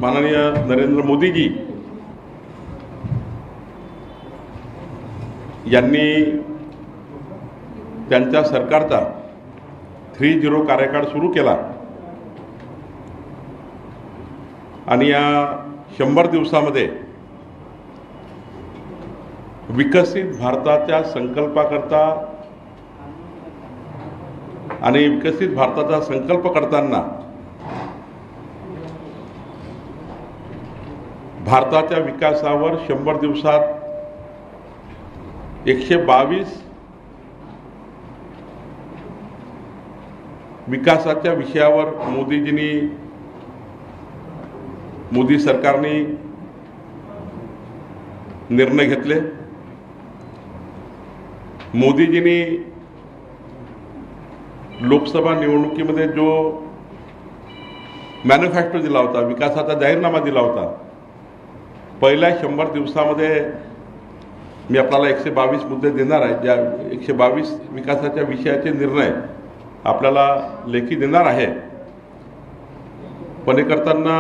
माननीय नरेंद्र मोदीजी यांनी त्यांच्या सरकारचा 3-0 कार्यकाळ सुरू केला आणि या 100 दिवसामध्ये विकसित भारताच्या संकल्पाकरता आणि विकसित भारताचा संकल्प करताना भारताच्या विकासावर 100 दिवसात 122 विकासाच्या विषयावर मोदी सरकारने निर्णय घेतले। मोदीजींनी लोकसभा निवडणुकीमध्ये जो मॅनिफेस्टो दिला होता, विकासाचा जाहीरनामा दिला होता, पहिल्या 100 दिवसामध्ये मी आपल्याला 122 मुद्दे देणार आहे, ज्या 122 विकासाच्या विषयाचे निर्णय आपल्याला लेखी देणार आहे। पण हे करताना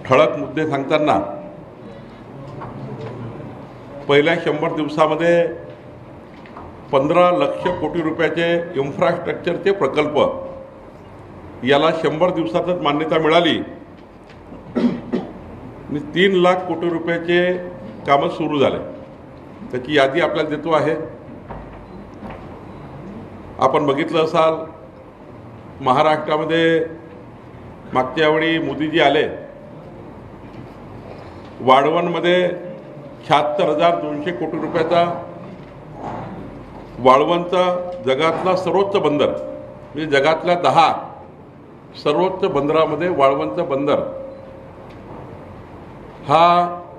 ठळक मुद्दे सांगताना पहिल्या 100 दिवसामध्ये 15 लाख कोटी रुपयाचे इन्फ्रास्ट्रक्चरचे प्रकल्प याला 100 दिवसातच मान्यता मिळाली आणि 3 लाख कोटी रुपयाचे कामं सुरू झाले। त्याची यादी आपल्याला देतो आहे। आपण बघितलं असाल, महाराष्ट्रामध्ये मागच्या वेळी मोदीजी आले, वाळवणमध्ये 76,200 कोटी रुपयाचा वाळवणचा जगातला सर्वोच्च बंदर, म्हणजे जगातल्या 10 सर्वोच्च बंदरामध्ये वाळवणचं बंदर हा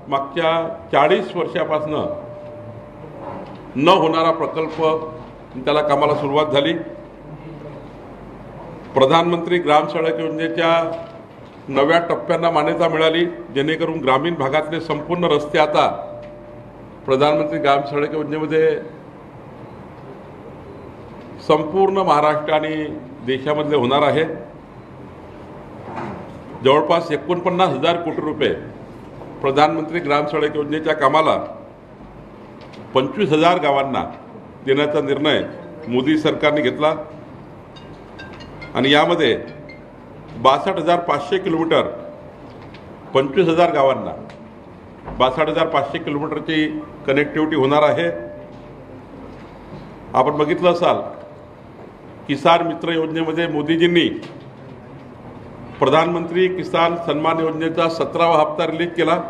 मागच्या 40 वर्षापासून न होणारा प्रकल्प, त्याला कामाला सुरुवात झाली। प्रधानमंत्री ग्राम सडक योजनेच्या नव्या टप्प्यांना मान्यता मिळाली, जेणेकरून ग्रामीण भागातले संपूर्ण रस्ते आता प्रधानमंत्री ग्राम सडक योजनेमध्ये संपूर्ण महाराष्ट्र आणि देशामधले होणार आहे। जवळपास 49,000 कोटी रुपये प्रधानमंत्री ग्राम सडक योजनेच्या कामाला 25,000 गावांना देण्याचा निर्णय मोदी सरकारने घेतला आणि यामध्ये 62,500 किलोमीटर 25,000 गावांना 62,500 किलोमीटरची कनेक्टिव्हिटी होणार आहे। आपण बघितलं असाल, किसान मित्र योजनेमध्ये मोदीजींनी प्रधानमंत्री किसान सन्मान योजनेचा 17वा हप्ता रिलीज केला।